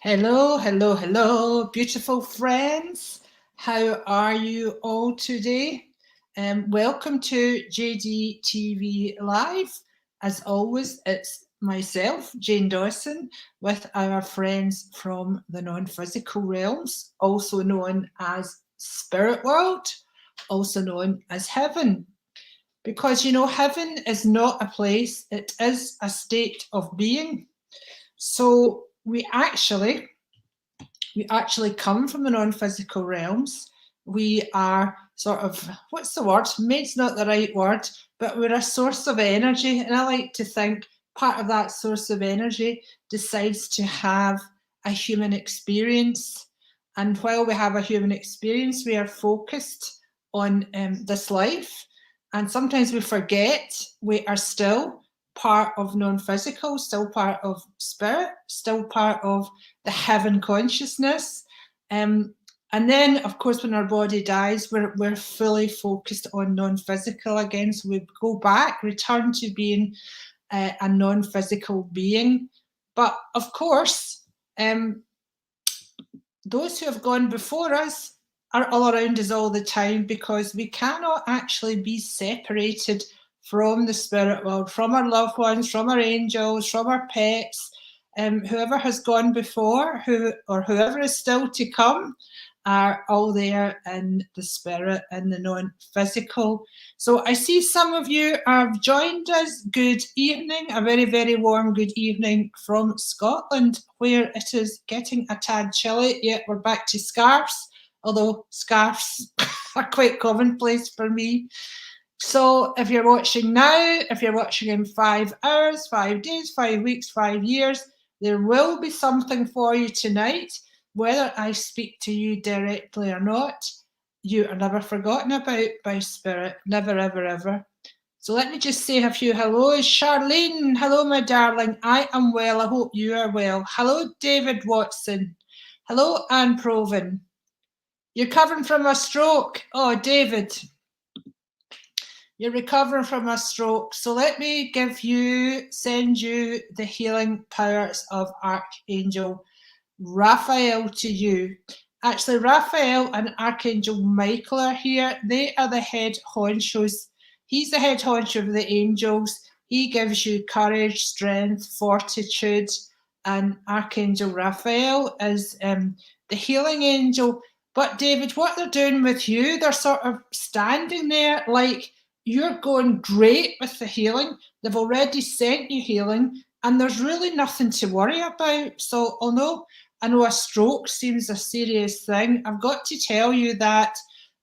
Hello, hello, hello, beautiful friends. How are you all today? Welcome to JDTV Live. As always, it's myself, Jane Dawson, with our friends from the non-physical realms, also known as spirit world, also known as heaven. Because heaven is not a place, it is a state of being. So we actually come from the non-physical realms. We are sort of, what's the word? Mate's not the right word, but we're a source of energy. And I like to think part of that source of energy decides to have a human experience. And while we have a human experience, we are focused on this life. And sometimes we forget we are still part of non-physical, still part of spirit, still part of the heaven consciousness. And then, of course, when our body dies, we're fully focused on non-physical again. So we go back, return to being a non-physical being. But of course, those who have gone before us are all around us all the time, because we cannot actually be separated from the spirit world, from our loved ones, from our angels, from our pets. Whoever has gone before, whoever is still to come, are all there in the spirit and the non-physical. So I see some of you have joined us. Good evening, a very, very warm good evening from Scotland, where it is getting a tad chilly, yet we're back to scarves, although scarves are quite commonplace for me. So if you're watching now, if you're watching in 5 hours, 5 days, 5 weeks, 5 years, there will be something for you tonight. Whether I speak to you directly or not, you are never forgotten about by spirit. Never, ever, ever. So let me just say a few hellos. Charlene, hello, my darling. I am well. I hope you are well. Hello, David Watson. Hello, Anne Proven. You're recovering from a stroke. Oh, David, you're recovering from a stroke. So let me send you the healing powers of Archangel Raphael to you. Actually, Raphael and Archangel Michael are here. They are the head honchos. He's the head honcho of the angels. He gives you courage, strength, fortitude. And Archangel Raphael is the healing angel. But David, what they're doing with you, they're sort of standing there like you're going great with the healing. They've already sent you healing, and there's really nothing to worry about. So although I know a stroke seems a serious thing, I've got to tell you that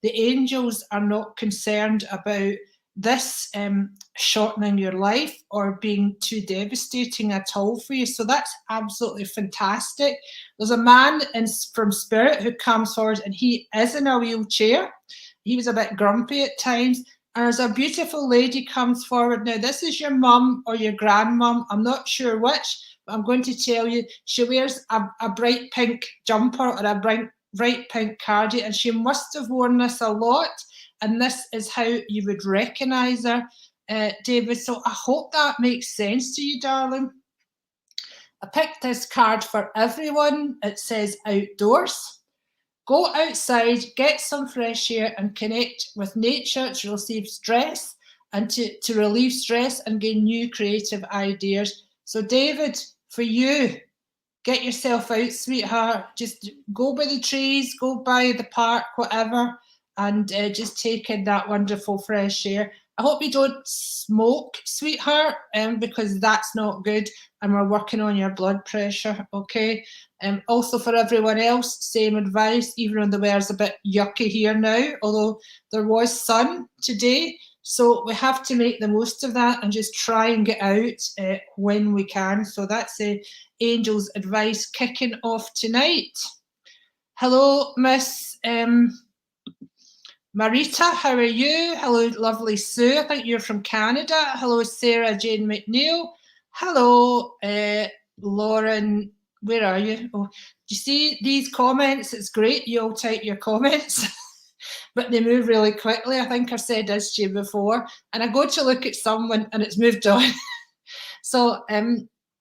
the angels are not concerned about this shortening your life or being too devastating at all for you. So that's absolutely fantastic. There's a man from Spirit who comes forward, and he is in a wheelchair. He was a bit grumpy at times. And there's a beautiful lady comes forward. Now, this is your mum or your grandmum. I'm not sure which. I'm going to tell you, she wears a bright pink jumper or a bright pink cardi, and she must have worn this a lot, and this is how you would recognise her, David. So I hope that makes sense to you, darling. I picked this card for everyone. It says outdoors. Go outside, get some fresh air, and connect with nature to relieve stress and to relieve stress and gain new creative ideas. So, David, for you, get yourself out, sweetheart. Just go by the trees, go by the park, whatever, and just take in that wonderful fresh air. I hope you don't smoke, sweetheart, because that's not good, and we're working on your blood pressure, okay? Also for everyone else, same advice, even though the weather's a bit yucky here now, although there was sun today. So we have to make the most of that and just try and get out when we can. So that's the Angel's advice kicking off tonight. Hello, Miss Marita, how are you? Hello, lovely Sue. I think you're from Canada. Hello, Sarah Jane McNeil. Hello, Lauren. Where are you? Oh, do you see these comments? It's great. You all type your comments. But they move really quickly. I think I've said this to you before. And I go to look at someone and it's moved on. So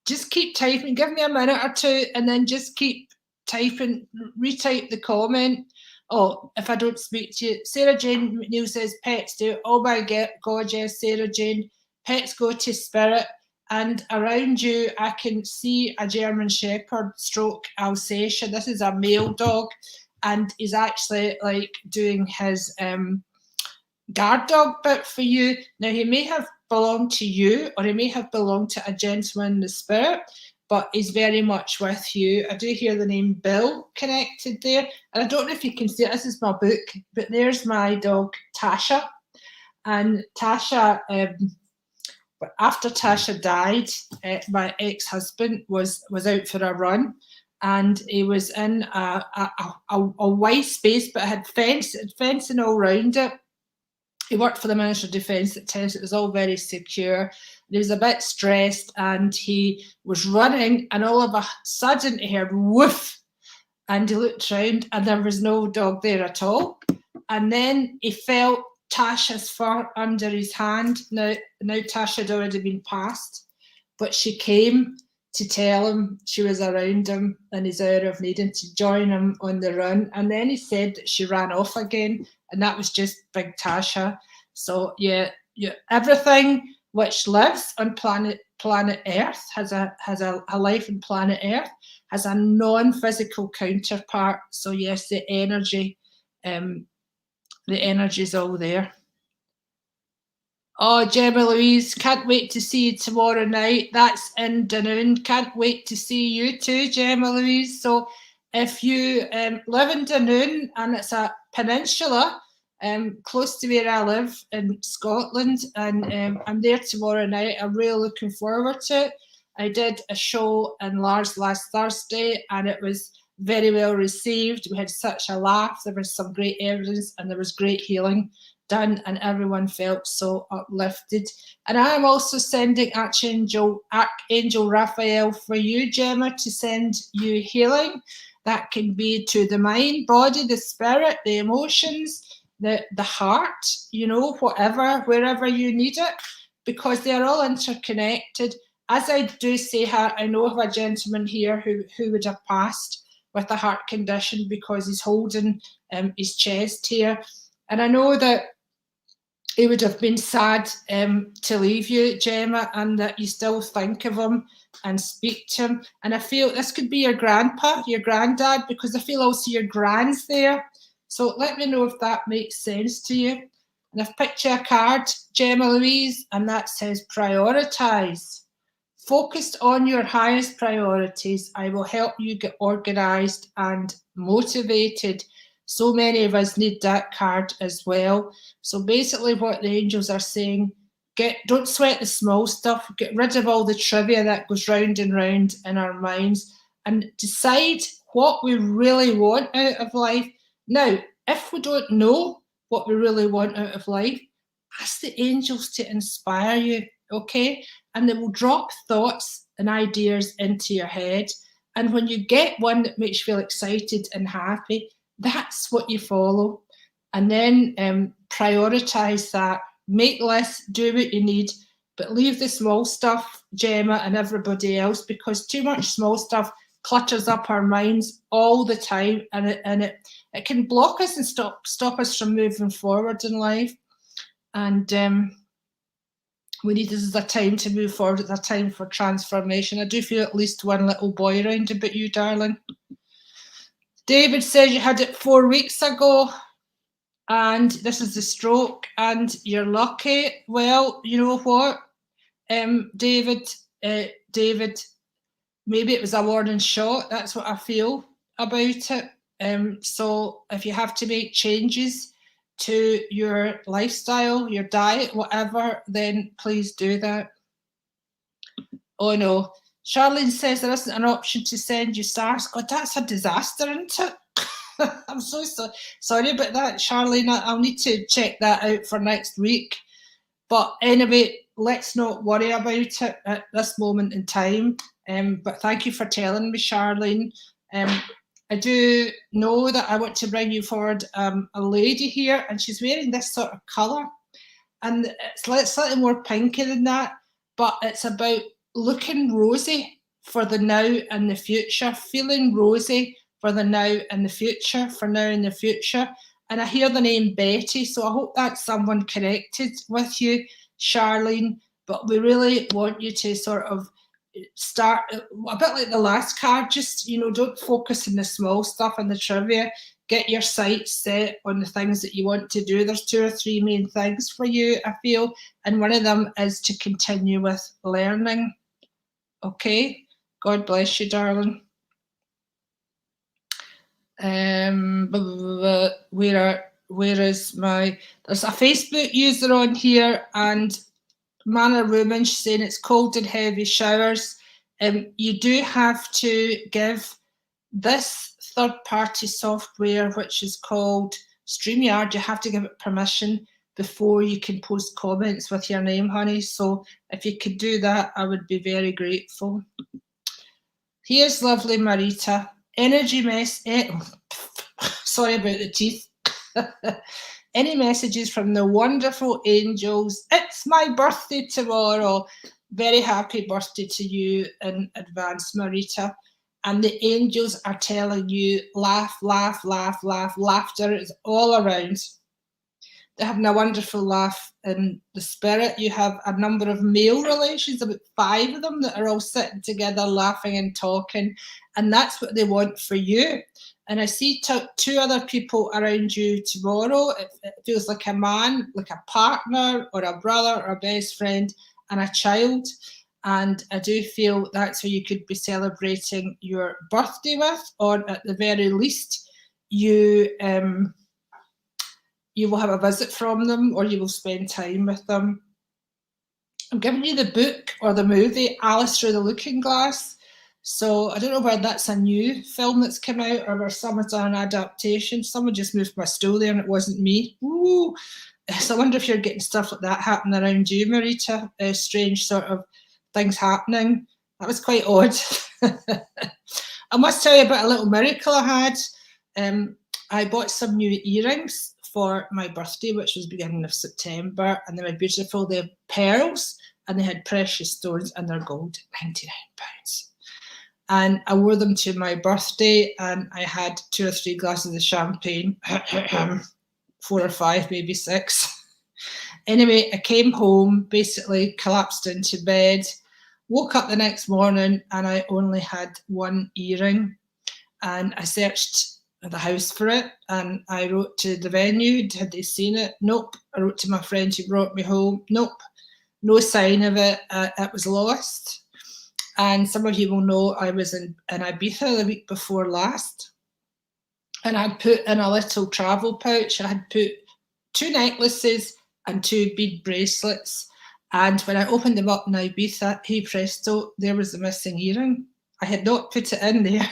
just keep typing. Give me a minute or two and then just keep retype the comment. Oh, if I don't speak to you, Sarah Jane McNeil says pets do. Oh my God, yes, Sarah Jane. Pets go to spirit, and around you, I can see a German Shepherd stroke Alsatian. This is a male dog, and he's actually like doing his guard dog bit for you. Now, he may have belonged to you, or he may have belonged to a gentleman in the spirit, but he's very much with you. I do hear the name Bill connected there, and I don't know if you can see it. This is my book, but there's my dog Tasha, and Tasha. After Tasha died, my ex-husband was out for a run, and he was in a white space, but it had fencing all around it. He worked for the Ministry of Defence at times. It was all very secure. He was a bit stressed, and he was running, and all of a sudden he heard woof, and he looked round, and there was no dog there at all. And then he felt Tasha's fur under his hand. Now Tasha had already been passed, but she came to tell him she was around him in his hour of need and to join him on the run. And then he said that she ran off again, and that was just big Tasha. So yeah, everything which lives on planet Earth has a life on planet Earth, has a non-physical counterpart. So yes, the energy is all there. Oh, Gemma Louise, can't wait to see you tomorrow night. That's in Dunoon. Can't wait to see you too, Gemma Louise. So if you live in Dunoon, and it's a peninsula close to where I live in Scotland, and I'm there tomorrow night. I'm really looking forward to it. I did a show in Lars last Thursday, and it was very well received. We had such a laugh. There was some great evidence, and there was great healing done, and everyone felt so uplifted. And I am also sending Archangel Raphael for you, Gemma, to send you healing. That can be to the mind, body, the spirit, the emotions, the heart, whatever, wherever you need it, because they're all interconnected. As I do say, I know of a gentleman here who would have passed with a heart condition because he's holding his chest here. And I know that he would have been sad to leave you, Gemma, and that you still think of him and speak to him. And I feel this could be your grandpa, your granddad, because I feel also your grand's there. So let me know if that makes sense to you. And I've picked you a card, Gemma Louise, and that says prioritise. Focused on your highest priorities, I will help you get organised and motivated. So many of us need that card as well. So basically what the angels are saying, don't sweat the small stuff, get rid of all the trivia that goes round and round in our minds, and decide what we really want out of life. Now, if we don't know what we really want out of life, ask the angels to inspire you, okay? And they will drop thoughts and ideas into your head. And when you get one that makes you feel excited and happy, that's what you follow. And then prioritise that. Make lists, do what you need, but leave the small stuff, Gemma and everybody else, because too much small stuff clutters up our minds all the time, and it can block us and stop us from moving forward in life. And we need this as a time to move forward. It's a time for transformation. I do feel at least one little boy around about you, darling. David says you had it 4 weeks ago, and this is the stroke, and you're lucky. Well, you know what, David, maybe it was a warning shot. That's what I feel about it. So if you have to make changes to your lifestyle, your diet, whatever, then please do that. Oh no. Charlene says there isn't an option to send you stars. God, that's a disaster, isn't it? I'm so sorry about that, Charlene. I'll need to check that out for next week. But anyway, let's not worry about it at this moment in time. But thank you for telling me, Charlene. I do know that I want to bring you forward a lady here, and she's wearing this sort of colour. And it's slightly more pinky than that, but it's about looking rosy for the now and the future, feeling rosy, for the now and the future, for now and the future. And I hear the name Betty, so I hope that's someone connected with you, Charlene. But we really want you to sort of start a bit like the last card, just, you know, don't focus on the small stuff and the trivia. Get your sights set on the things that you want to do. There's 2 or 3 main things for you, I feel, and one of them is to continue with learning. Okay, God bless you, darling. Where is my, there's a Facebook user on here, and Man or Woman, she's saying it's cold and heavy showers. You do have to give this third-party software, which is called StreamYard, you have to give it permission before you can post comments with your name, honey. So if you could do that, I would be very grateful. Here's lovely Marita. Energy sorry about the teeth. Any messages from the wonderful angels? It's my birthday tomorrow. Very happy birthday to you in advance, Marita. And the angels are telling you, laugh, laugh, laugh, laugh. Laughter is all around. They're having a wonderful laugh in the spirit. You have a number of male relations, about 5 of them, that are all sitting together laughing and talking. And that's what they want for you. And I see 2 other people around you tomorrow. It feels like a man, like a partner or a brother or a best friend and a child. And I do feel that's who you could be celebrating your birthday with, or at the very least, you will have a visit from them, or you will spend time with them. I'm giving you the book or the movie Alice Through the Looking Glass. So I don't know whether that's a new film that's come out or where someone's done an adaptation. Someone just moved my stool there and it wasn't me. Ooh. So I wonder if you're getting stuff like that happening around you, Marita. Strange sort of things happening. That was quite odd. I must tell you about a little miracle I had. I bought some new earrings for my birthday, which was beginning of September, and they were beautiful. They have pearls and they had precious stones, and they're gold, £99. And I wore them to my birthday, and I had 2 or 3 glasses of champagne, 4 or 5, maybe 6. Anyway, I came home, basically collapsed into bed, woke up the next morning, and I only had 1 earring. And I searched the house for it, and I wrote to the venue, had they seen it? Nope. I wrote to my friend who brought me home. Nope. No sign of it. It was lost. And some of you will know I was in Ibiza the week before last, and I'd put in a little travel pouch, I had put 2 necklaces and 2 bead bracelets. And when I opened them up in Ibiza, hey presto, there was the missing earring. I had not put it in there,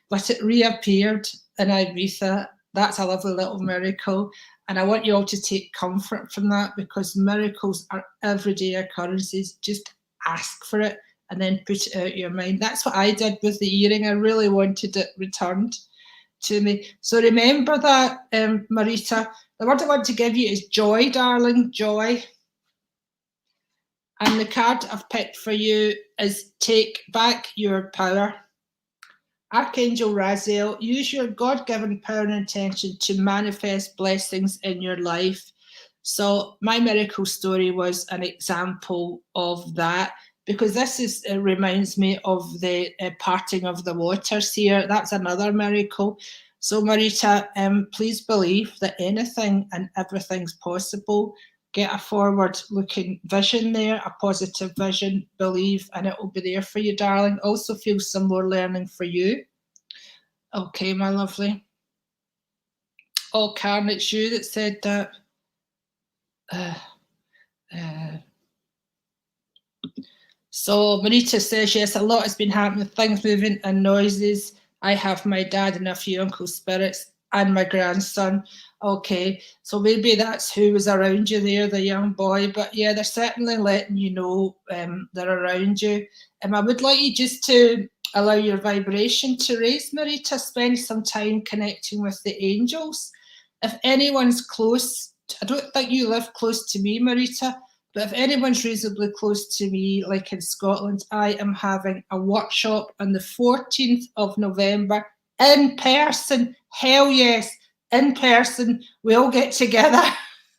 but it reappeared in Ibiza. That's a lovely little miracle. And I want you all to take comfort from that, because miracles are everyday occurrences. Just ask for it and then put it out of your mind. That's what I did with the earring. I really wanted it returned to me. So remember that, Marita. The word I want to give you is joy, darling, joy. And the card I've picked for you is take back your power. Archangel Raziel, use your God-given power and intention to manifest blessings in your life. So my miracle story was an example of that, because this reminds me of the parting of the waters here. That's another miracle. So Marita, please believe that anything and everything's possible. Get a forward-looking vision there, a positive vision, believe, and it will be there for you, darling. Also feel some more learning for you. Okay, my lovely. Oh, Karen, it's you that said that. So Marita says, yes, a lot has been happening, things moving and noises. I have my dad and a few uncle spirits and my grandson. Okay, so maybe that's who was around you there, the young boy. But yeah, they're certainly letting you know they're around you. I would like you just to allow your vibration to raise, Marita. Spend some time connecting with the angels. If anyone's close, I don't think you live close to me, Marita, but if anyone's reasonably close to me, like in Scotland, I am having a workshop on the 14th of November in person. Hell yes, in person. We all get together.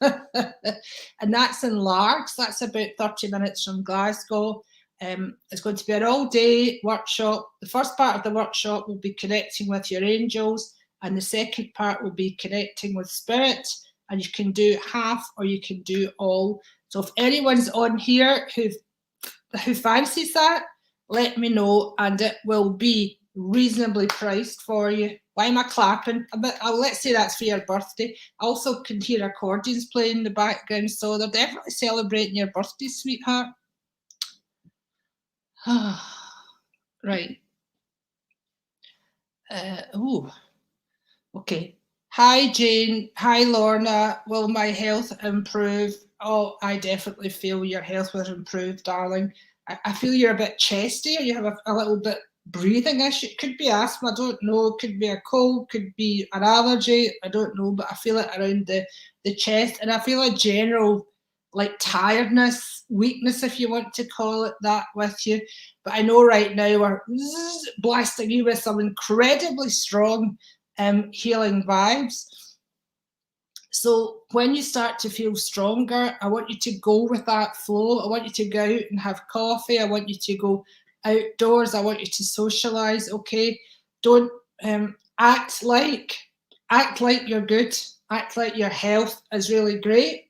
And that's in Largs. That's about 30 minutes from Glasgow. It's going to be an all-day workshop. The first part of the workshop will be connecting with your angels, and the second part will be connecting with spirit. And you can do half or you can do all. So if anyone's on here who fancies that, let me know, and it will be reasonably priced for you. Why am I clapping? Let's say that's for your birthday. I also can hear accordions playing in the background, so they're definitely celebrating your birthday, sweetheart. Right. Okay. Hi, Jane. Hi, Lorna. Will my health improve? Oh, I definitely feel your health will improve, darling. I feel you're a bit chesty, or you have a little bit breathing issue. It could be asthma, I don't know. It could be a cold, could be an allergy, I don't know. But I feel it around the chest, and I feel a general like tiredness, weakness, if you want to call it that, with you. But I know right now we're blasting you with some incredibly strong healing vibes. So when you start to feel stronger, I want you to go with that flow. I want you to go out and have coffee. I want you to go outdoors. I want you to socialize. Okay, don't act like you're good. Act like your health is really great.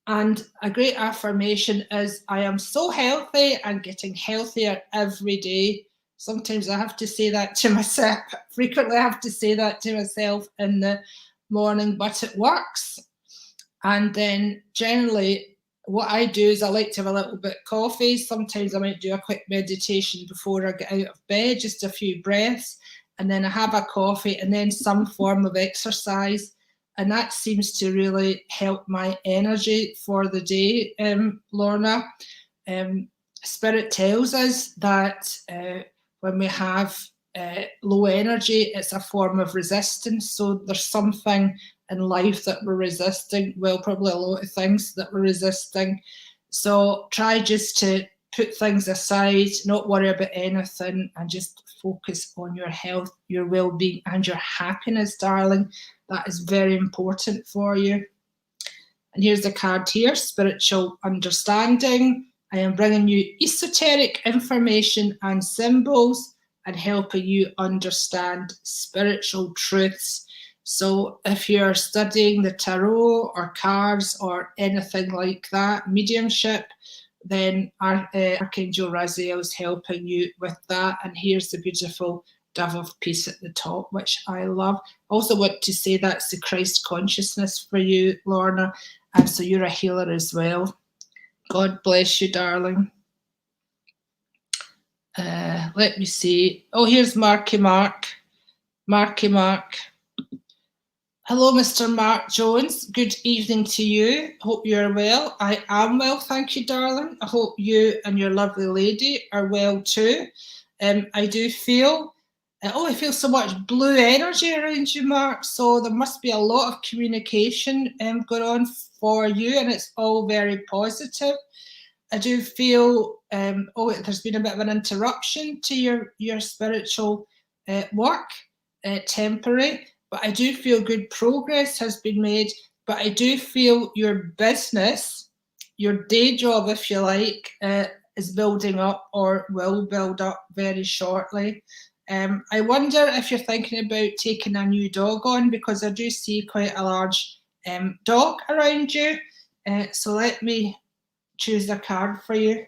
And a great affirmation is, I am so healthy and getting healthier every day. Sometimes I have to say that to myself. Frequently I have to say that to myself in the morning, but it works. And then generally what I do is I like to have a little bit of coffee. Sometimes I might do a quick meditation before I get out of bed, just a few breaths, and then I have a coffee and then some form of exercise. And that seems to really help my energy for the day, Lorna. Spirit tells us that when we have low energy, it's a form of resistance. So there's something in life that we're resisting. Well, probably a lot of things that we're resisting. So try just to put things aside, not worry about anything, and just focus on your health, your well-being, and your happiness, darling. That is very important for you. And here's the card here, spiritual understanding. I am bringing you esoteric information and symbols and helping you understand spiritual truths. So if you're studying the tarot or cards or anything like that, mediumship, then Archangel Raziel is helping you with that. And here's the beautiful Dove of Peace at the top, which I love. Also want to say that's the Christ consciousness for you, Lorna. And so you're a healer as well. God bless you, darling. Let me see. Oh, here's Marky Mark. Marky Mark. Hello, Mr. Mark Jones. Good evening to you. Hope you're well. I am well, thank you, darling. I hope you and your lovely lady are well too. I do feel, I feel so much blue energy around you, Mark. So there must be a lot of communication going on for you, and it's all very positive. I do feel, there's been a bit of an interruption to your spiritual work, temporary, but I do feel good progress has been made. But I do feel your business, your day job, if you like, is building up or will build up very shortly. I wonder if you're thinking about taking a new dog on, because I do see quite a large dog around you. So let me choose a card for you.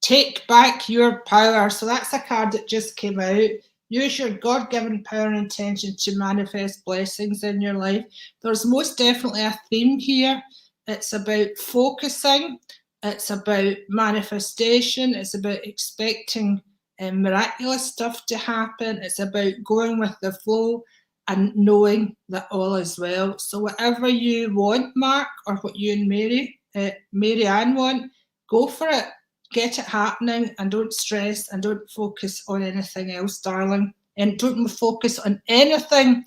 Take back your power. So that's a card that just came out. Use your God-given power and intention to manifest blessings in your life. There's most definitely a theme here. It's about focusing. It's about manifestation. It's about expecting miraculous stuff to happen. It's about going with the flow and knowing that all is well. So whatever you want, Mark, or what you and Mary Ann want, go for it. Get it happening, and don't stress, and don't focus on anything else, darling. And don't focus on anything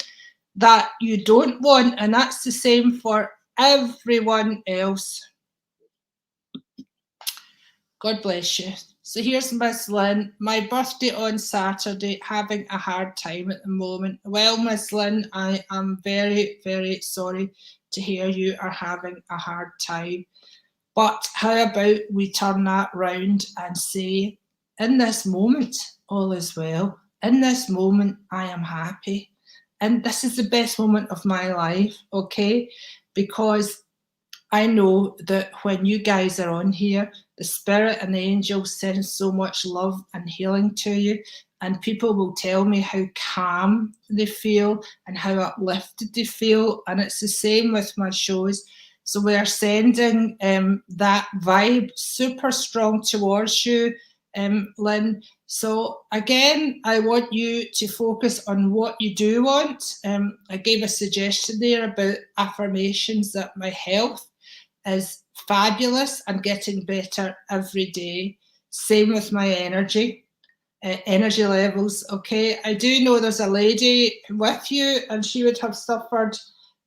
that you don't want. And that's the same for everyone else. God bless you. So here's Miss Lynn. My birthday on Saturday, having a hard time at the moment. Well, Miss Lynn, I am very, very sorry to hear you are having a hard time. But how about we turn that round and say, in this moment, all is well. In this moment, I am happy. And this is the best moment of my life, okay? Because I know that when you guys are on here, the spirit and the angels send so much love and healing to you. And people will tell me how calm they feel and how uplifted they feel. And it's the same with my shows. So we are sending that vibe super strong towards you, Lynn. So again, I want you to focus on what you do want. I gave a suggestion there about affirmations that my health is fabulous and getting better every day. Same with my energy levels. Okay, I do know there's a lady with you, and she would have suffered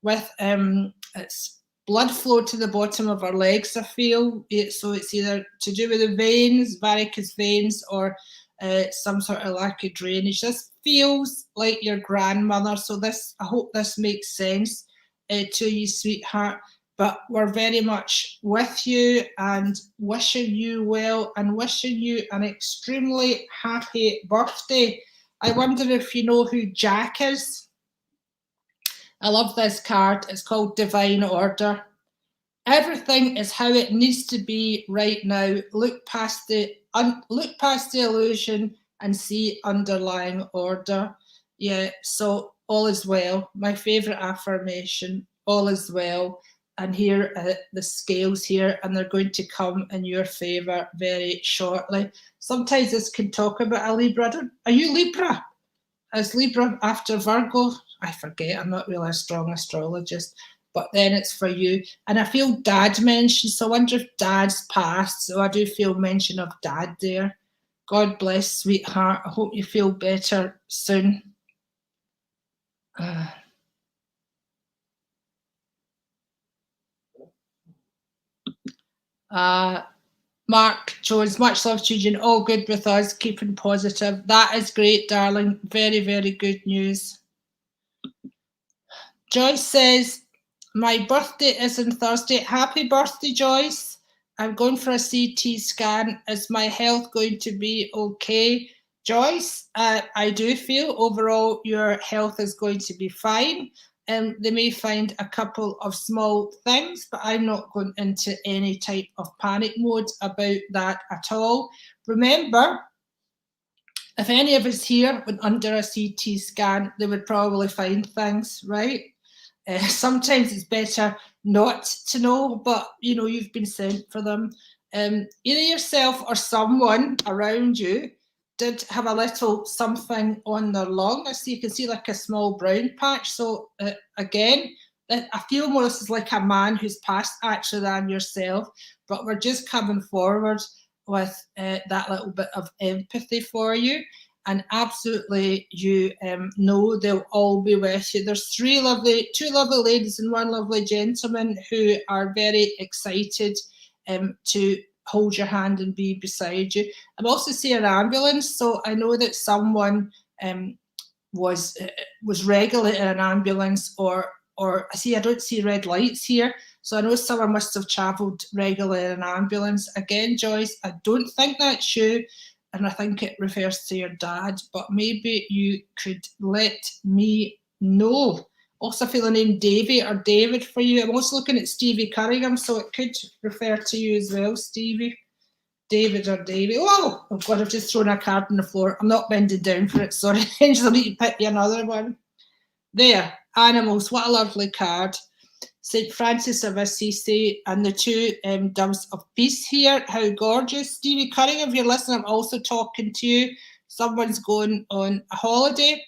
with it's blood flow to the bottom of her legs. I feel so it's either to do with the veins, varicose veins, or some sort of lack of drainage. This feels like your grandmother. So this, I hope this makes sense to you, sweetheart. But we're very much with you and wishing you well and wishing you an extremely happy birthday. I wonder if you know who Jack is. I love this card. It's called Divine Order. Everything is how it needs to be right now. Look past the illusion and see underlying order. Yeah, so all is well. My favorite affirmation, all is well. And here are the scales here, and they're going to come in your favor very shortly. Sometimes this can talk about a Libra. Are you Libra? Is Libra after Virgo? I forget. I'm not really a strong astrologist, but then it's for you. And I feel Dad mentioned, so I wonder if Dad's passed. So I do feel mention of Dad there. God bless, sweetheart. I hope you feel better soon. Mark Jones, much love to you, and all good with us, keeping positive. That is great, darling. Very, very good news. Joyce says, my birthday is on Thursday. Happy birthday, Joyce. I'm going for a CT scan. Is my health going to be okay? Joyce, I do feel overall your health is going to be fine. They may find a couple of small things, but I'm not going into any type of panic mode about that at all. Remember, if any of us here went under a CT scan, they would probably find things, right? Sometimes it's better not to know, but you know, you've been sent for them. Either yourself or someone around you did have a little something on their lung. I see, you can see like a small brown patch. So again, I feel more this is like a man who's passed actually than yourself, but we're just coming forward with that little bit of empathy for you. And absolutely, you know they'll all be with you. There's two lovely ladies and one lovely gentleman who are very excited to hold your hand and be beside you. I'm also seeing an ambulance, so I know that someone was regulating an ambulance, or I don't see red lights here, so I know someone must have travelled regularly in an ambulance. Again, Joyce, I don't think that's you, and I think it refers to your dad, but maybe you could let me know. Also feel the name Davy or David for you. I'm also looking at Stevie Cunningham, so it could refer to you as well, Stevie. David or Davy. Oh God, I've just thrown a card on the floor. I'm not bending down for it, sorry. Angel, I need to pick you another one. There, animals, what a lovely card. St. Francis of Assisi and the two doves of peace here. How gorgeous. Stevie Cunningham, if you're listening, I'm also talking to you. Someone's going on a holiday,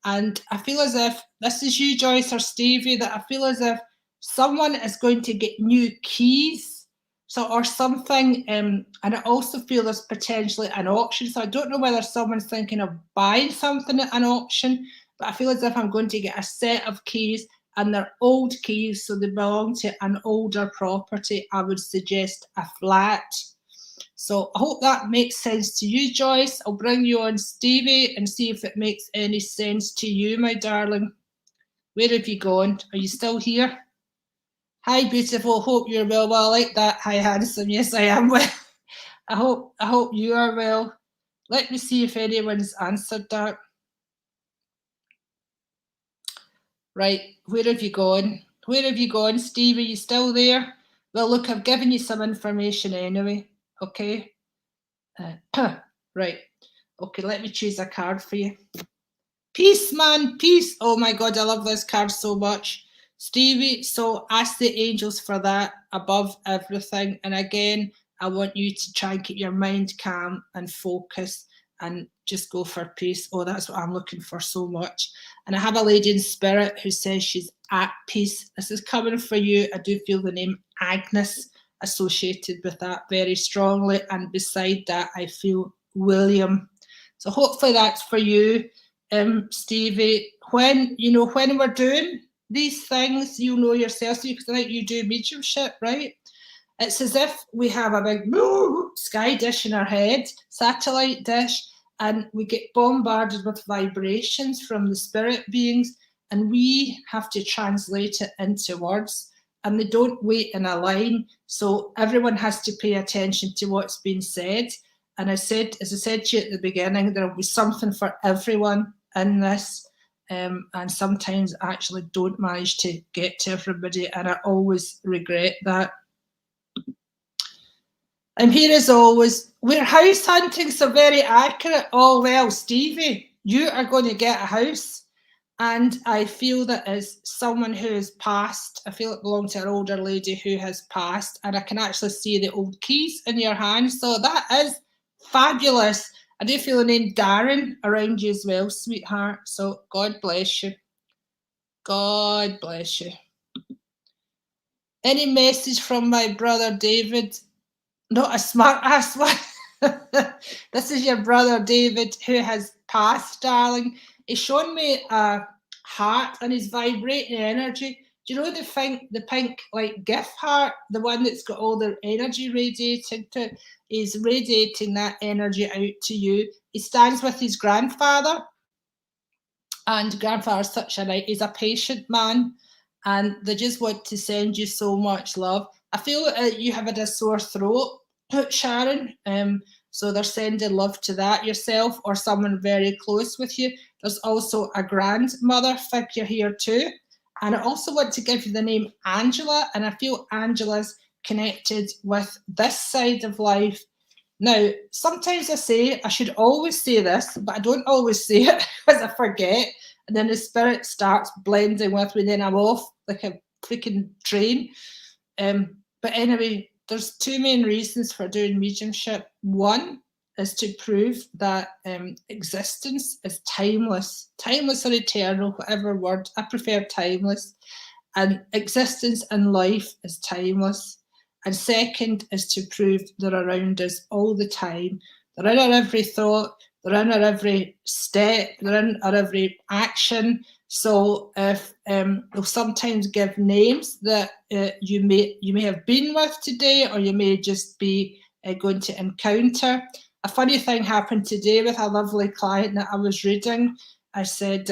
and I feel as if this is you, Joyce or Stevie, that I feel as if someone is going to get new keys, so or something, and I also feel there's potentially an auction. So I don't know whether someone's thinking of buying something at an auction, but I feel as if I'm going to get a set of keys, and they're old keys, so they belong to an older property. I would suggest a flat. So I hope that makes sense to you, Joyce. I'll bring you on, Stevie, and see if it makes any sense to you, my darling. Where have you gone? Are you still here? Hi, beautiful. Hope you're well. Well, I like that. Hi, handsome. Yes, I am well. I hope you are well. Let me see if anyone's answered that. Right, where have you gone? Where have you gone, Steve? Are you still there? Well, look, I've given you some information anyway, okay? Right, okay, let me choose a card for you. Peace, man, peace. Oh my God, I love this card so much. Stevie, so ask the angels for that above everything. And again, I want you to try and keep your mind calm and focus and just go for peace. Oh, that's what I'm looking for so much. And I have a lady in spirit who says she's at peace. This is coming for you. I do feel the name Agnes associated with that very strongly. And beside that, I feel William. So hopefully that's for you. Stevie, when we're doing these things, you know yourself, because I think you do mediumship, right? It's as if we have a big sky dish in our head, satellite dish, and we get bombarded with vibrations from the spirit beings, and we have to translate it into words, and they don't wait in a line, so everyone has to pay attention to what's being said. And as I said to you at the beginning, there will be something for everyone in this, and sometimes I actually don't manage to get to everybody, and I always regret that. I'm here as always. We're house hunting, so very accurate. Oh, well, Stevie, you are going to get a house. And I feel that as someone who has passed, I feel it belongs to an older lady who has passed, and I can actually see the old keys in your hand. So that is fabulous. I do feel the name Darren around you as well, sweetheart. So God bless you. God bless you. Any message from my brother David? Not a smart ass one. This is your brother David who has passed, darling. He's shown me a heart and he's vibrating energy. Do you know the pink like gift heart, the one that's got all the energy radiating to it? He's radiating that energy out to you. He stands with his grandfather, and grandfather's such a nice, he's a patient man, and they just want to send you so much love. I feel you have had a sore throat, Sharon, so they're sending love to that, yourself or someone very close with you. There's also a grandmother figure here too, and I also want to give you the name Angela, and I feel Angela's connected with this side of life. Now, sometimes I say, I should always say this, but I don't always say it because I forget. And then the spirit starts blending with me, then I'm off like a freaking train. But anyway, there's two main reasons for doing mediumship. One is to prove that existence is timeless. Timeless or eternal, whatever word. I prefer timeless. And existence and life is timeless. And second is to prove they're around us all the time. They're in our every thought, they're in our every step, they're in our every action. So if they'll sometimes give names that you may have been with today, or you may just be going to encounter. A funny thing happened today with a lovely client that I was reading. I said,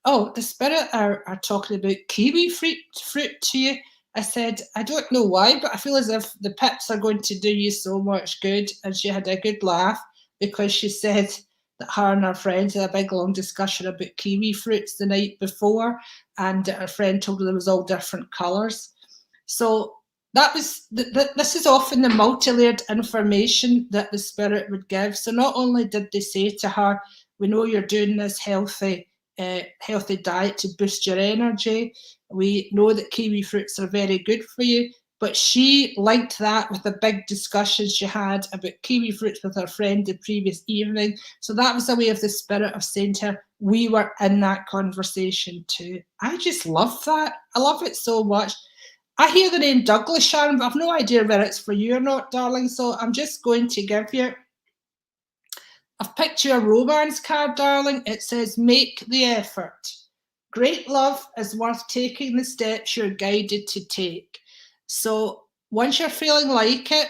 oh, the spirit are talking about kiwi fruit to you. I said, I don't know why, but I feel as if the pips are going to do you so much good. And she had a good laugh because she said that her and her friends had a big long discussion about kiwi fruits the night before, and her friend told her there was all different colours. So that was this is often the multi-layered information that the spirit would give. So not only did they say to her, we know you're doing this healthy diet to boost your energy. We know that kiwi fruits are very good for you, but she linked that with a big discussion she had about kiwi fruits with her friend the previous evening. So that was a way of the spirit of saying to her, we were in that conversation too. I just love that. I love it so much. I hear the name Douglas, Sharon, but I've no idea whether it's for you or not, darling. So I'm just going to give you, I've picked you a romance card, darling. It says, make the effort. Great love is worth taking the steps you're guided to take. So once you're feeling like it,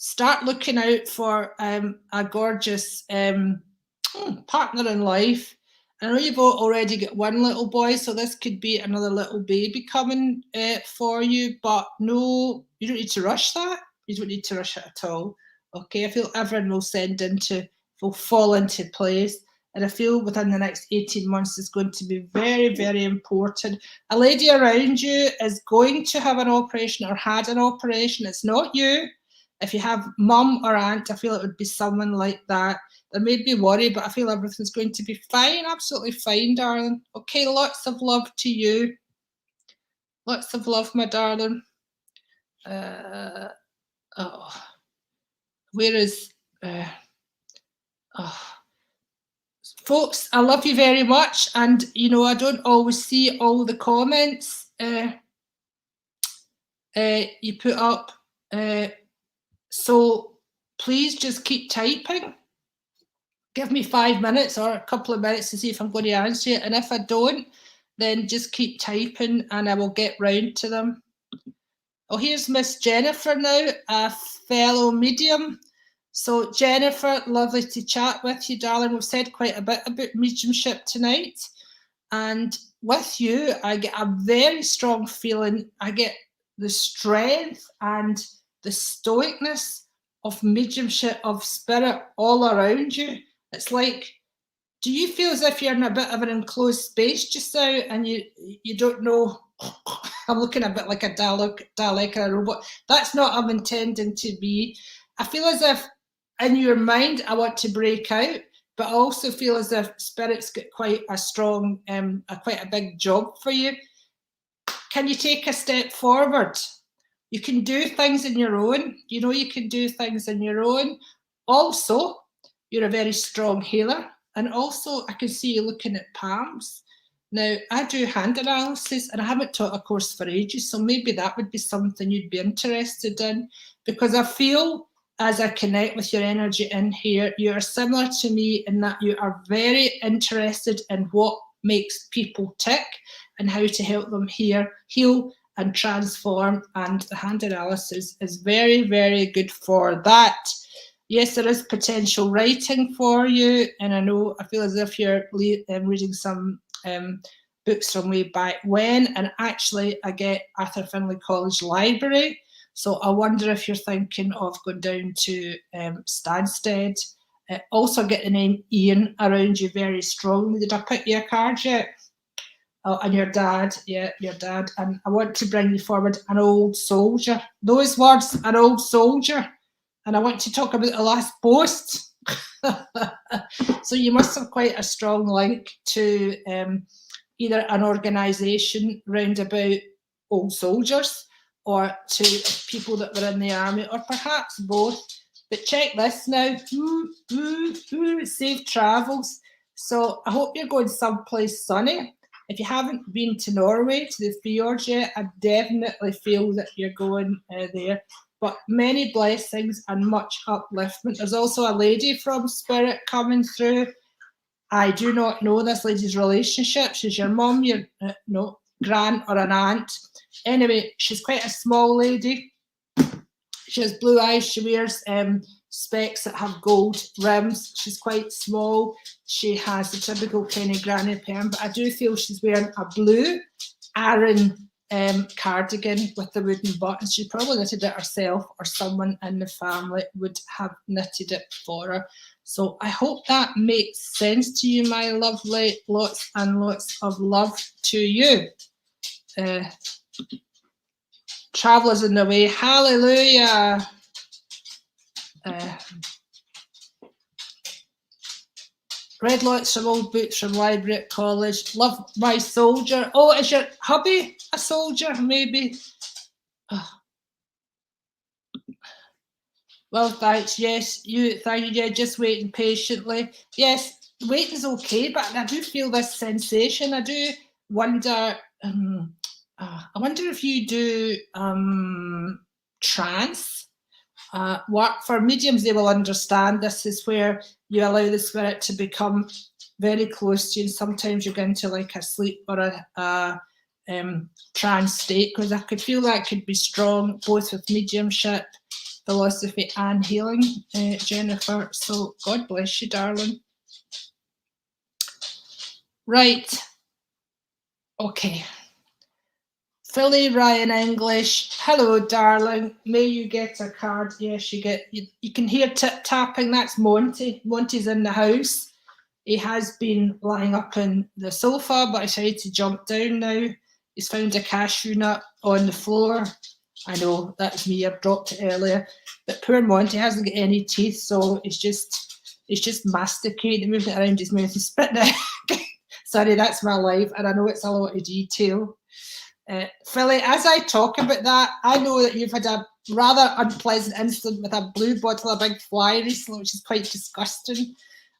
start looking out for a gorgeous partner in life. I know you've already got one little boy, so this could be another little baby coming for you, but no, you don't need to rush that. You don't need to rush it at all. Okay, I feel everyone will fall into place. And I feel within the next 18 months is going to be very, very important. A lady around you is going to have an operation or had an operation. It's not you. If you have mum or aunt, I feel it would be someone like that. There may be worry, but I feel everything's going to be fine, absolutely fine, darling. Okay, lots of love to you. Lots of love, my darling. Where is... folks, I love you very much, and you know I don't always see all the comments you put up, so please just keep typing. Give me 5 minutes or a couple of minutes to see if I'm going to answer it, and if I don't, then just keep typing and I will get round to them. Oh, here's Miss Jennifer now, a fellow medium. So Jennifer, lovely to chat with you, darling. We've said quite a bit about mediumship tonight. And with you, I get a very strong feeling. I get the strength and the stoicness of mediumship, of spirit all around you. It's like, do you feel as if you're in a bit of an enclosed space just now and you don't know? I'm looking a bit like a Dalek or a robot. That's not what I'm intending to be. I feel as if in your mind, I want to break out, but I also feel as if Spirit's got quite a strong, quite a big job for you. Can you take a step forward? You can do things on your own. You know you can do things on your own. Also, you're a very strong healer. And also, I can see you looking at palms. Now, I do hand analysis, and I haven't taught a course for ages, so maybe that would be something you'd be interested in, because I feel as I connect with your energy in here, you are similar to me in that you are very interested in what makes people tick and how to help them heal and transform, and the hand analysis is very, very good for that. Yes, there is potential writing for you, and I feel as if you're reading some books from way back when, and actually I get Arthur Findlay College Library. So I wonder if you're thinking of going down to Stansted. Also get the name Ian around you very strongly. Did I put you a card yet? Oh, and your dad, yeah, your dad. And I want to bring you forward an old soldier. Those words, an old soldier. And I want to talk about the last post. So you must have quite a strong link to either an organisation round about old soldiers, or to people that were in the army, or perhaps both. But check this now. Safe travels. So I hope you're going someplace sunny. If you haven't been to Norway, to the fjords yet, I definitely feel that you're going there. But many blessings and much upliftment. There's also a lady from Spirit coming through. I do not know this lady's relationship. She's your mum, your gran or an aunt. Anyway, she's quite a small lady. She has blue eyes. She wears specs that have gold rims. She's quite small. She has the typical kind of granny perm, but I do feel she's wearing a blue Aran cardigan with the wooden buttons. She probably knitted it herself, or someone in the family would have knitted it for her. So I hope that makes sense to you, my lovely. Lots and lots of love to you. Travellers in the way. Hallelujah. Read lots from old books from library at college. Love my soldier. Oh, is your hubby a soldier? Maybe. Oh. Well, thanks. Yes, thank you. Yeah, just waiting patiently. Yes, waiting's okay, but I do feel this sensation. I do wonder. I wonder if you do trance work. For mediums, they will understand. This is where you allow the spirit to become very close to you, and sometimes you get into like a sleep or a trance state, because I could feel that could be strong both with mediumship philosophy and healing, Jennifer. So God bless you, darling. Right. Okay. Philly Ryan English. Hello, darling. May you get a card. Yes, you get. You can hear tapping. That's Monty. Monty's in the house. He has been lying up on the sofa, but I decided to jump down now. He's found a cashew nut on the floor. I know that's me. I dropped it earlier, but poor Monty hasn't got any teeth, so he's just masticating, moving it around his mouth and spitting it. Sorry, that's my life, and I know it's a lot of detail. Philly, as I talk about that, I know that you've had a rather unpleasant incident with a blue bottle of big fly recently, which is quite disgusting.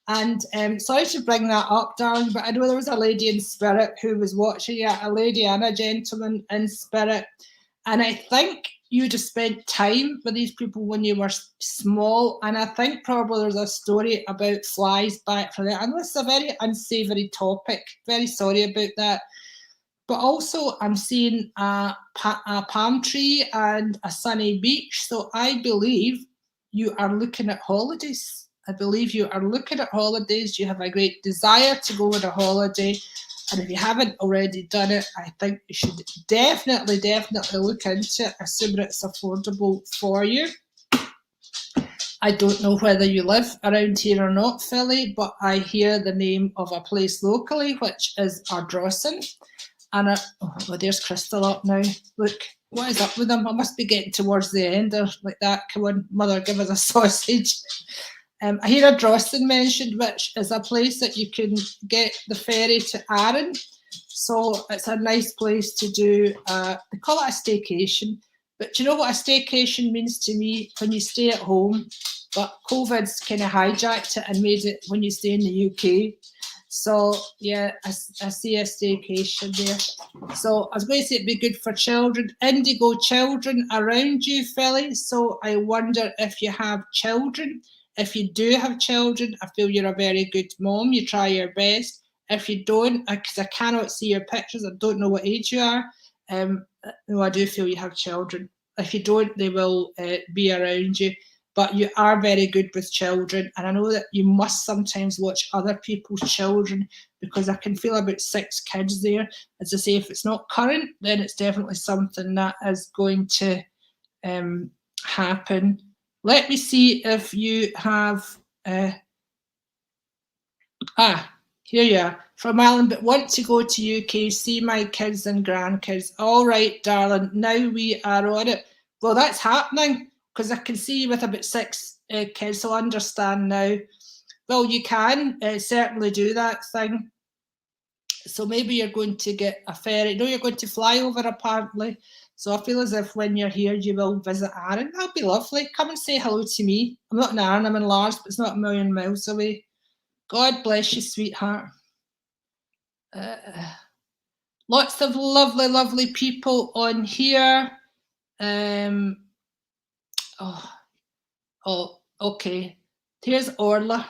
And sorry to bring that up, darling, but I know there was a lady in spirit who was watching you, a lady and a gentleman in spirit. And I think you'd have spent time with these people when you were small. And I think probably there's a story about flies back from there. And this is a very unsavoury topic. Very sorry about that. But also I'm seeing a palm tree and a sunny beach. So I believe you are looking at holidays. I believe you are looking at holidays. You have a great desire to go on a holiday. And if you haven't already done it, I think you should definitely look into it, assuming it's affordable for you. I don't know whether you live around here or not, Philly, but I hear the name of a place locally, which is Ardrossan. And oh, there's Crystal up now. Look, what is up with them? I must be getting towards the end or like that. Come on, mother, give us a sausage. I hear Ardrossan mentioned, which is a place that you can get the ferry to Arran. So it's a nice place to do, they call it a staycation. But do you know what a staycation means to me? When you stay at home, but COVID's kind of hijacked it and made it when you stay in the UK. So yeah, I see a staycation there. So I was going to say it'd be good for children, indigo children around you, Philly. So I wonder if you have children. If you do have children, I feel you're a very good mom. You try your best. If you don't, because I cannot see your pictures, I don't know what age you are. No, I do feel you have children. If you don't, they will be around you. But you are very good with children. And I know that you must sometimes watch other people's children, because I can feel about 6 kids there. As I say, if it's not current, then it's definitely something that is going to happen. Let me see if you have... here you are. From Alan, but want to go to UK, see my kids and grandkids. All right, darling, now we are on it. Well, that's happening, because I can see you with about 6 kids, so I understand now. Well, you can certainly do that thing. So maybe you're going to get a ferry. No, you're going to fly over, apparently. So I feel as if when you're here, you will visit Arran. That'll be lovely. Come and say hello to me. I'm not in Arran, I'm in Lars, but it's not a million miles away. God bless you, sweetheart. Lots of lovely, lovely people on here. Okay. Here's Orla.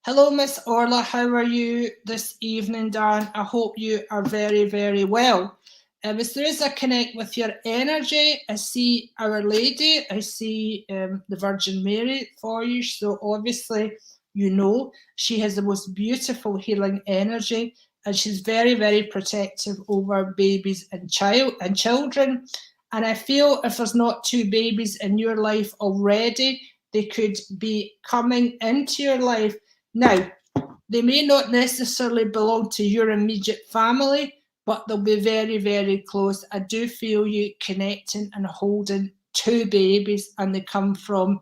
Hello, Miss Orla. How are you this evening, darling? I hope you are very, very well. As there is a connect with your energy, I see Our Lady, I see the Virgin Mary for you. So obviously, you know, she has the most beautiful healing energy, and she's very, very protective over babies and children. And I feel if there's not 2 babies in your life already, they could be coming into your life. Now, they may not necessarily belong to your immediate family, but they'll be very, very close. I do feel you connecting and holding 2 babies, and they come from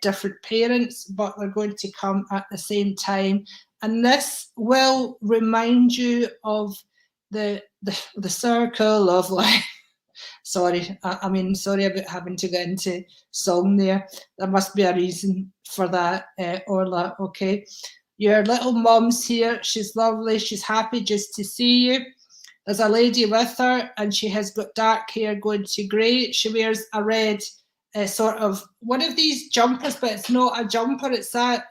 different parents, but they're going to come at the same time. And this will remind you of the circle of life. Sorry, I mean, sorry about having to get into song there. There must be a reason for that, Orla, okay? Your little mum's here. She's lovely. She's happy just to see you. There's a lady with her, and she has got dark hair going to grey. She wears a red sort of, one of these jumpers, but it's not a jumper. It's that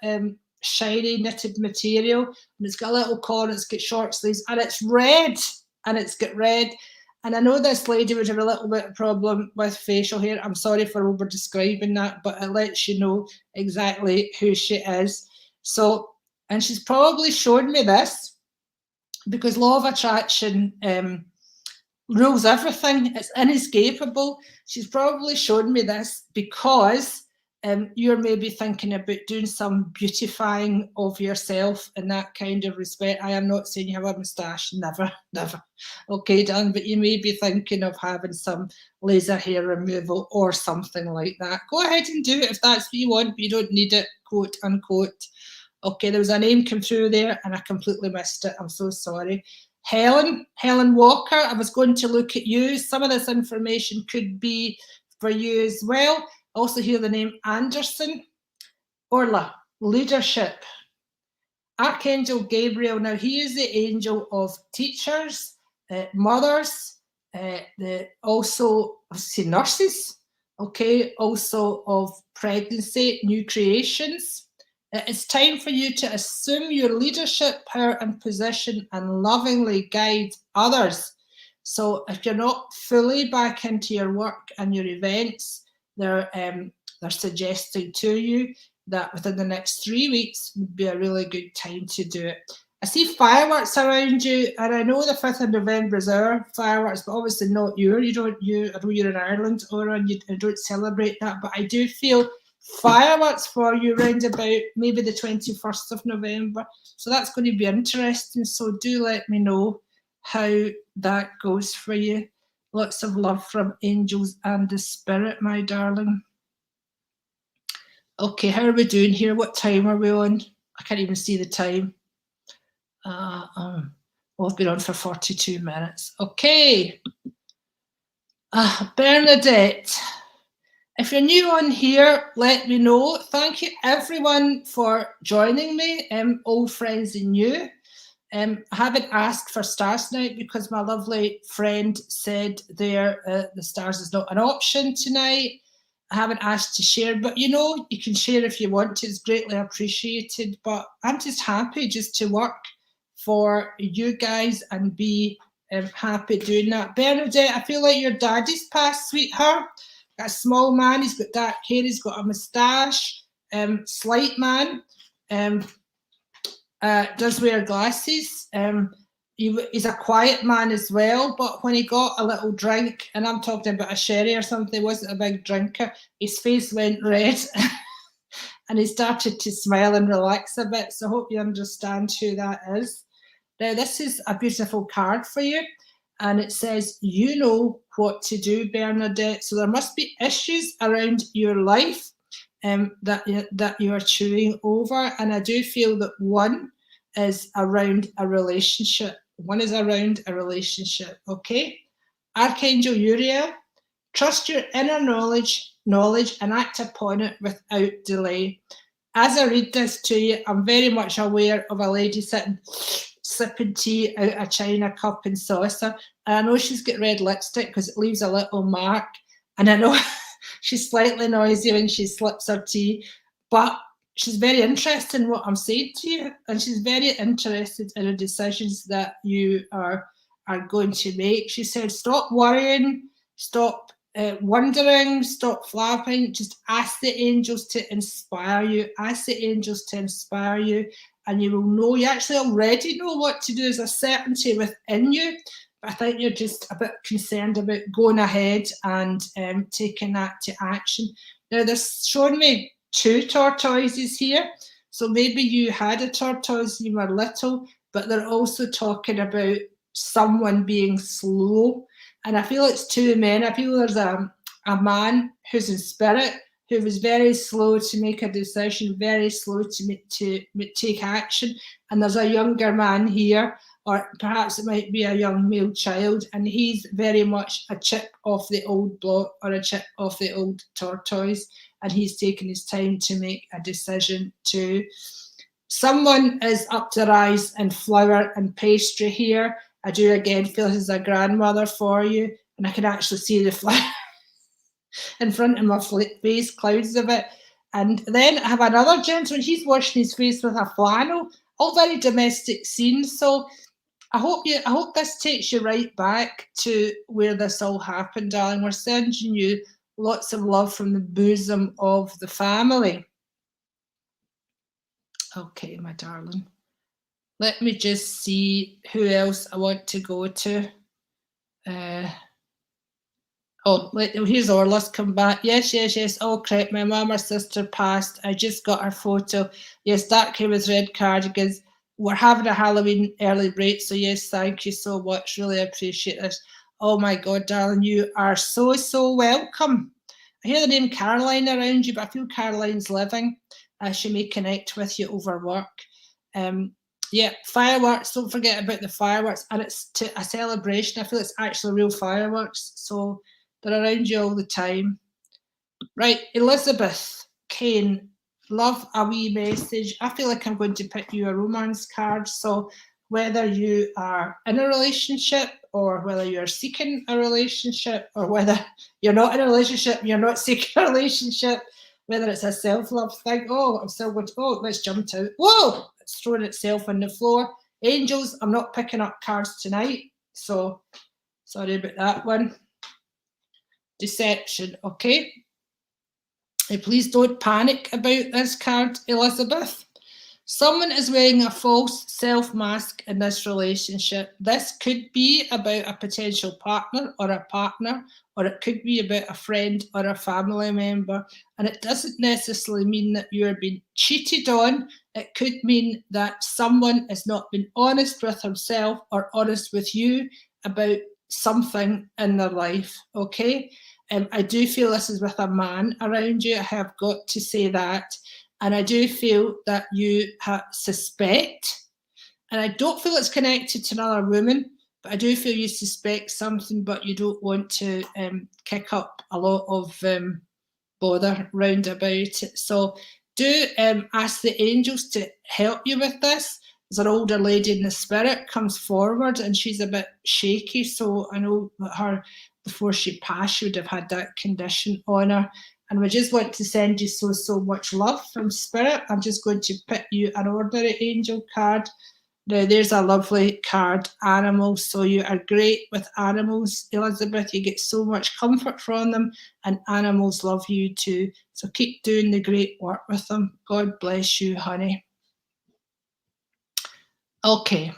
shiny knitted material. And it's got a little collar, it's got short sleeves, and it's red. And it's got red. And I know this lady would have a little bit of problem with facial hair. I'm sorry for over describing that, but it lets you know exactly who she is. So, and she's probably showed me this because law of attraction rules everything. It's inescapable. She's probably shown me this because you're maybe thinking about doing some beautifying of yourself in that kind of respect. I am not saying you have a moustache, never, never. Okay, Dan, but you may be thinking of having some laser hair removal or something like that. Go ahead and do it if that's what you want, but you don't need it, quote unquote. Okay, there was a name come through there and I completely missed it. I'm so sorry. Helen Walker, I was going to look at you. Some of this information could be for you as well. Also hear the name Anderson. Orla, leadership. Archangel Gabriel, now he is the angel of teachers, mothers, also say nurses, okay, also of pregnancy, new creations. It's time for you to assume your leadership, power and position and lovingly guide others. So if you're not fully back into your work and your events, they're suggesting to you that within the next 3 weeks would be a really good time to do it. I see fireworks around you, and I know the 5th of November is our fireworks, but obviously not you. I know you're in Ireland, Ora, and you don't celebrate that, but I do feel fireworks for you round about maybe the 21st of November. So that's going to be interesting. So do let me know how that goes for you. Lots of love from angels and the spirit, my darling. Okay, how are we doing here? What time are we on? I can't even see the time. We've been on for 42 minutes. Okay. Bernadette. If you're new on here, let me know. Thank you everyone for joining me, old friends and new. I haven't asked for stars tonight because my lovely friend said the stars is not an option tonight. I haven't asked to share, but you know, you can share if you want to. It's greatly appreciated, but I'm just happy just to work for you guys and be happy doing that. Bernadette, I feel like your daddy's passed, sweetheart. Got a small man, he's got dark hair, he's got a moustache, slight man, does wear glasses. He's a quiet man as well, but when he got a little drink, and I'm talking about a sherry or something, he wasn't a big drinker, his face went red and he started to smile and relax a bit. So I hope you understand who that is. Now, this is a beautiful card for you. And it says, you know what to do, Bernadette. So there must be issues around your life that you are chewing over. And I do feel that one is around a relationship. One is around a relationship, okay? Archangel Uriel, trust your inner knowledge and act upon it without delay. As I read this to you, I'm very much aware of a lady sitting sipping tea out a china cup and saucer. And I know she's got red lipstick because it leaves a little mark. And I know she's slightly noisy when she slips her tea, but she's very interested in what I'm saying to you. And she's very interested in the decisions that you are going to make. She said, stop worrying, stop wondering, stop flapping, just ask the angels to inspire you. Ask the angels to inspire you. And you will know, you actually already know what to do. There's a certainty within you, but I think you're just a bit concerned about going ahead and taking that to action. Now, they're showing me 2 tortoises here. So maybe you had a tortoise when you were little, but they're also talking about someone being slow. And I feel it's 2 men. I feel there's a man who's in spirit, who was very slow to make a decision, very slow to take action. And there's a younger man here, or perhaps it might be a young male child, and he's very much a chip off the old block or a chip off the old tortoise, and he's taking his time to make a decision too. Someone is up to rise in flour and pastry here. I do again feel this is a grandmother for you, and I can actually see the flour in front of my face, clouds of it. And then I have another gentleman, he's washing his face with a flannel, all very domestic scenes. So I hope this takes you right back to where this all happened, darling. We're sending you lots of love from the bosom of the family. Okay, my darling. Let me just see who else I want to go to. Here's Orla's come back. Yes. Oh, correct. My mum or sister passed. I just got her photo. Yes, dark hair with red cardigans. We're having a Halloween early break. So, yes, thank you so much. Really appreciate this. Oh, my God, darling, you are so, so welcome. I hear the name Caroline around you, but I feel Caroline's living. She may connect with you over work. Yeah, fireworks. Don't forget about the fireworks. And it's a celebration. I feel it's actually real fireworks. So, they're around you all the time. Right, Elizabeth Kane, love a wee message. I feel like I'm going to pick you a romance card. So whether you are in a relationship or whether you're seeking a relationship or whether you're not in a relationship, you're not seeking a relationship, whether it's a self-love thing. Oh, I'm still going to, let's jump out. Whoa, it's throwing itself on the floor. Angels, I'm not picking up cards tonight. So sorry about that one. Deception, okay? Please don't panic about this card, Elizabeth. Someone is wearing a false self-mask in this relationship. This could be about a potential partner, or it could be about a friend or a family member. And it doesn't necessarily mean that you're being cheated on. It could mean that someone is not being honest with himself or honest with you about something in their life, okay? I do feel this is with a man around you. I have got to say that. And I do feel that you suspect, and I don't feel it's connected to another woman, but I do feel you suspect something, but you don't want to kick up a lot of bother round about it. So do ask the angels to help you with this. There's an older lady in the spirit comes forward and she's a bit shaky. So I know that her, before she passed, she would have had that condition on her. And we just want to send you so much love from spirit. I'm just going to pick you an ordinary angel card. Now, there's a lovely card, animals. So you are great with animals, Elizabeth. You get so much comfort from them, and animals love you too. So keep doing the great work with them. God bless you, honey. Okay.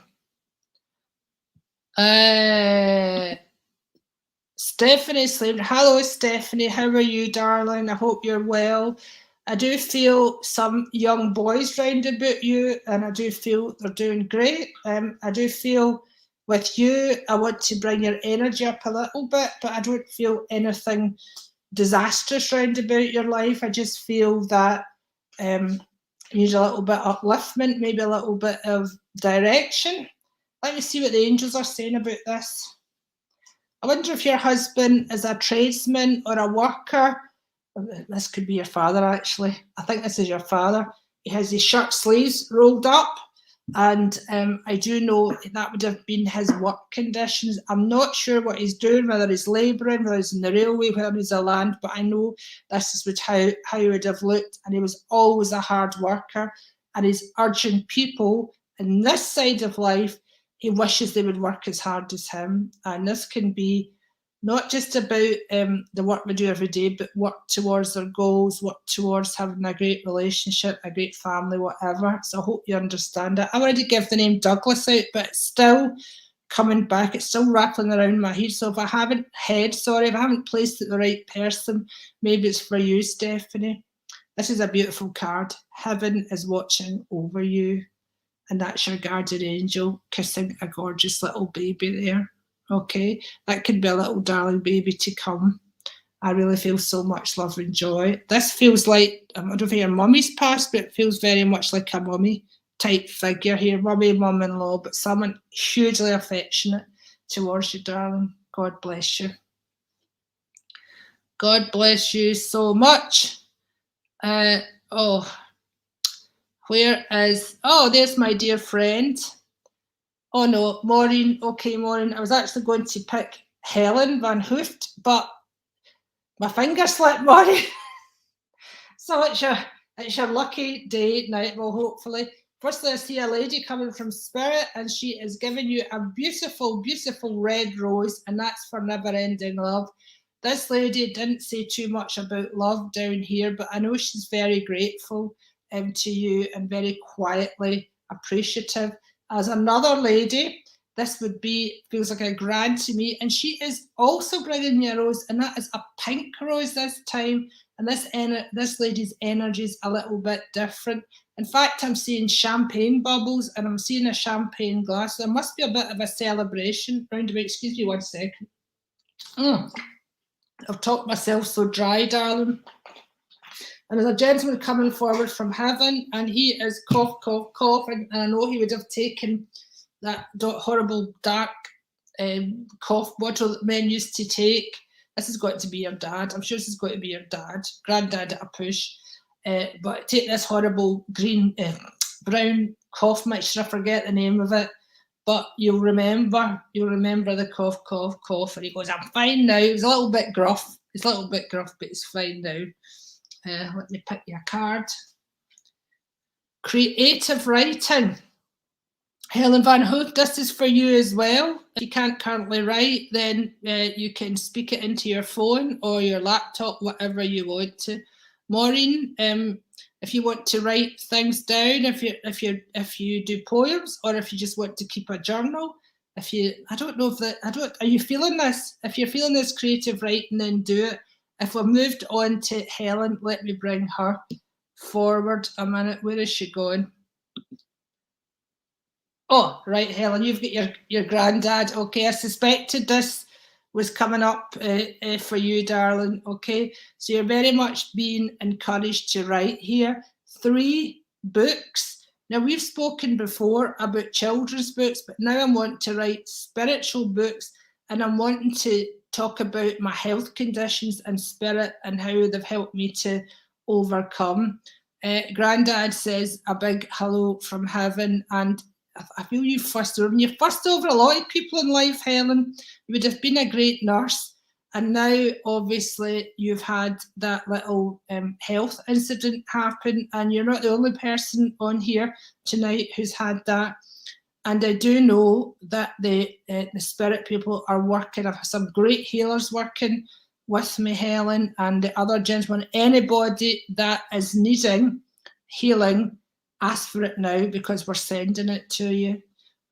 Stephanie Slater. Hello, Stephanie. How are you, darling? I hope you're well. I do feel some young boys round about you, and I do feel they're doing great. I do feel with you, I want to bring your energy up a little bit, but I don't feel anything disastrous round about your life. I just feel that you need a little bit of upliftment, maybe a little bit of direction. Let me see what the angels are saying about this. I wonder if your husband is a tradesman or a worker. This could be your father, actually. I think this is your father. He has his shirt sleeves rolled up, and I do know that would have been his work conditions. I'm not sure what he's doing, whether he's labouring, whether he's in the railway, whether he's a land, but I know this is how he would have looked, and he was always a hard worker, and he's urging people in this side of life, he wishes they would work as hard as him. And this can be not just about the work we do every day, but work towards their goals, work towards having a great relationship, a great family, whatever. So I hope you understand it. I wanted to give the name Douglas out, but it's still coming back. It's still rattling around my head. So if I haven't placed it the right person, maybe it's for you, Stephanie. This is a beautiful card. Heaven is watching over you. And that's your guardian angel kissing a gorgeous little baby there. Okay, that could be a little darling baby to come. I really feel so much love and joy. This feels like, I don't think your mummy's passed, but it feels very much like a mummy type figure here. Mummy, mum-in-law, but someone hugely affectionate towards you, darling. God bless you. God bless you so much. There's my dear friend. Oh no, Maureen. Okay, Maureen. I was actually going to pick Helen Van Hooft, but my finger slipped, Maureen. So it's your lucky day now. Well, hopefully Firstly, I see a lady coming from Spirit, and she is giving you a beautiful, beautiful red rose, and that's for never-ending love. This lady didn't say too much about love down here, but I know she's very grateful to you and very quietly appreciative. As another lady, this would be, feels like a grand to me, and she is also bringing you a rose, and that is a pink rose this time, and this lady's energy is a little bit different. In fact, I'm seeing champagne bubbles, and I'm seeing a champagne glass. There must be a bit of a celebration round about. Excuse me 1 second. I've talked myself so dry, darling. And there's a gentleman coming forward from heaven, and he is cough, cough, cough, and I know he would have taken that horrible dark cough bottle that men used to take. This has got to be your dad. I'm sure this has got to be your dad, granddad at a push. But take this horrible brown cough mixture. I forget the name of it, but you'll remember the cough, cough, cough. And he goes, "I'm fine now." He's a little bit gruff. But he's fine now. Let me pick you a card. Creative writing. Helen Van Hook, this is for you as well. If you can't currently write, then you can speak it into your phone or your laptop, whatever you want to. Maureen, if you want to write things down, if you do poems, or if you just want to keep a journal, I don't know are you feeling this? If you're feeling this creative writing, then do it. If we've moved on to Helen, let me bring her forward a minute. Where is she going? Oh, right, Helen, you've got your granddad. Okay, I suspected this was coming up for you, darling. Okay, so you're very much being encouraged to write here. 3 books. Now, we've spoken before about children's books, but now I'm wanting to write spiritual books, and I'm wanting to talk about my health conditions and spirit and how they've helped me to overcome. Granddad says a big hello from heaven, and I feel you fussed over. You fussed over a lot of people in life, Helen. You would have been a great nurse. And now, obviously, you've had that little health incident happen, and you're not the only person on here tonight who's had that. And I do know that the spirit people are working. I have some great healers working with me, Helen, and the other gentlemen. Anybody that is needing healing, ask for it now, because we're sending it to you.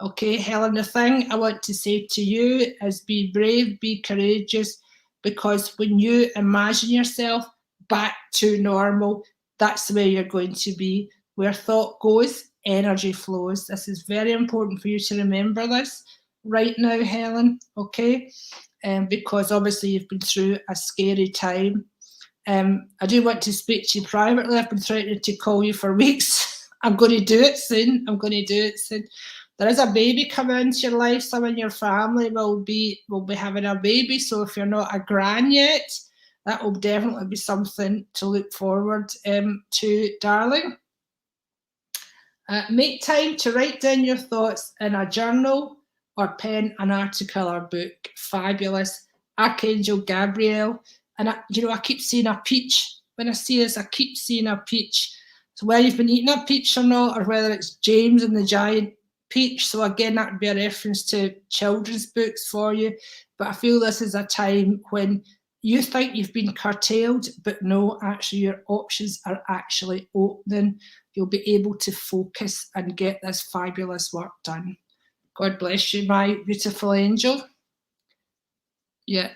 Okay, Helen, the thing I want to say to you is be brave, be courageous, because when you imagine yourself back to normal, that's where you're going to be. Where thought goes, energy flows. This is very important for you to remember this right now, Helen, okay? Because obviously you've been through a scary time. I do want to speak to you privately. I've been threatening to call you for weeks. I'm going to do it soon. There is a baby coming into your life. Some in your family will be having a baby. So if you're not a gran yet, that will definitely be something to look forward to, darling. Make time to write down your thoughts in a journal or pen an article or book. Fabulous. Archangel Gabriel. And I keep seeing a peach. When I see this, I keep seeing a peach. So whether you've been eating a peach or not, or whether it's James and the Giant Peach. So again, that would be a reference to children's books for you. But I feel this is a time when you think you've been curtailed, but no, actually your options are actually opening. You'll be able to focus and get this fabulous work done. God bless you, my beautiful angel. Yeah,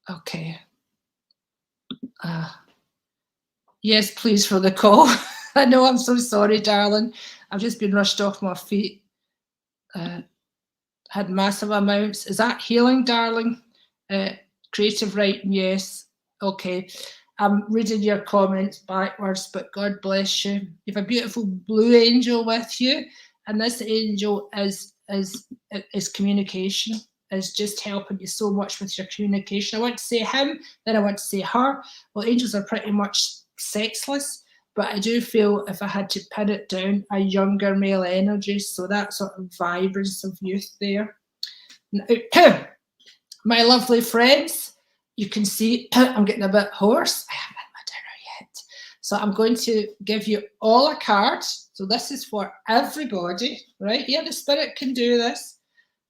okay. Yes, please, for the call. I know, I'm so sorry, darling. I've just been rushed off my feet. Had massive amounts. Is that healing, darling? Creative writing, yes. Okay. I'm reading your comments backwards, but God bless you. You have a beautiful blue angel with you, and this angel is communication. Is just helping you so much with your communication. I want to say him, then I want to say her. Well, angels are pretty much sexless, but I do feel, if I had to pin it down, a younger male energy. So that sort of vibrance of youth there. Now, my lovely friends, you can see I'm getting a bit hoarse. I haven't had my dinner yet. So I'm going to give you all a card. So this is for everybody, right? Yeah, the spirit can do this.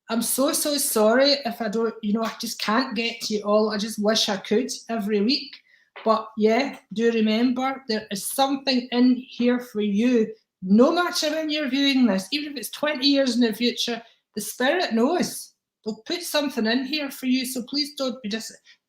I'm so sorry if I don't, I just can't get to you all. I just wish I could every week. But yeah, do remember there is something in here for you. No matter when you're viewing this, even if it's 20 years in the future, the spirit knows. They'll put something in here for you. So please don't be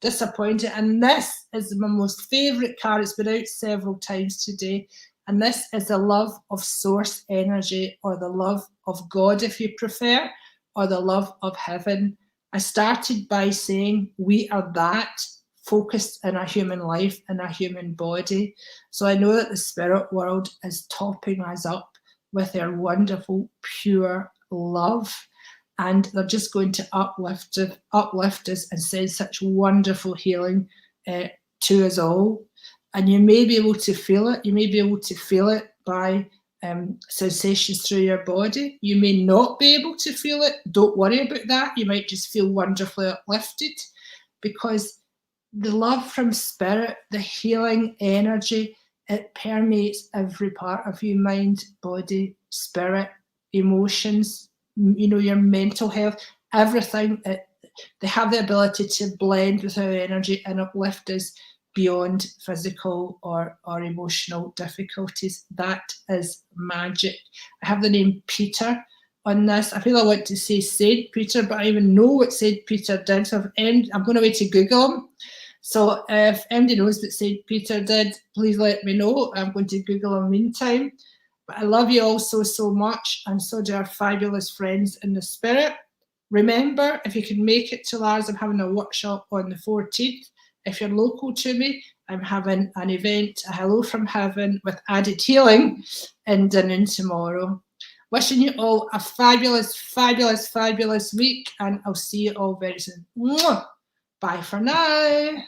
disappointed. And this is my most favourite card. It's been out several times today. And this is the love of source energy, or the love of God, if you prefer, or the love of heaven. I started by saying we are that focused in our human life, in our human body. So I know that the spirit world is topping us up with their wonderful, pure love. And they're just going to uplift us and send such wonderful healing to us all. And you may be able to feel it. You may be able to feel it by sensations through your body. You may not be able to feel it. Don't worry about that. You might just feel wonderfully uplifted, because the love from spirit, the healing energy, it permeates every part of you: mind, body, spirit, emotions, your mental health, everything. They have the ability to blend with our energy and uplift us beyond physical or emotional difficulties. That is magic. I have the name Peter on this. I feel I want to say Saint Peter, but I even know what Saint Peter did. So I'm going away to Google him. So if anybody knows what Saint Peter did, please let me know. I'm going to Google him meantime. But I love you all so much, and so do our fabulous friends in the spirit. Remember, if you can make it to Lars, I'm having a workshop on the 14th. If you're local to me, I'm having an event, a Hello from Heaven with added healing, in Dunoon tomorrow. Wishing you all a fabulous week, and I'll see you all very soon. Bye for now.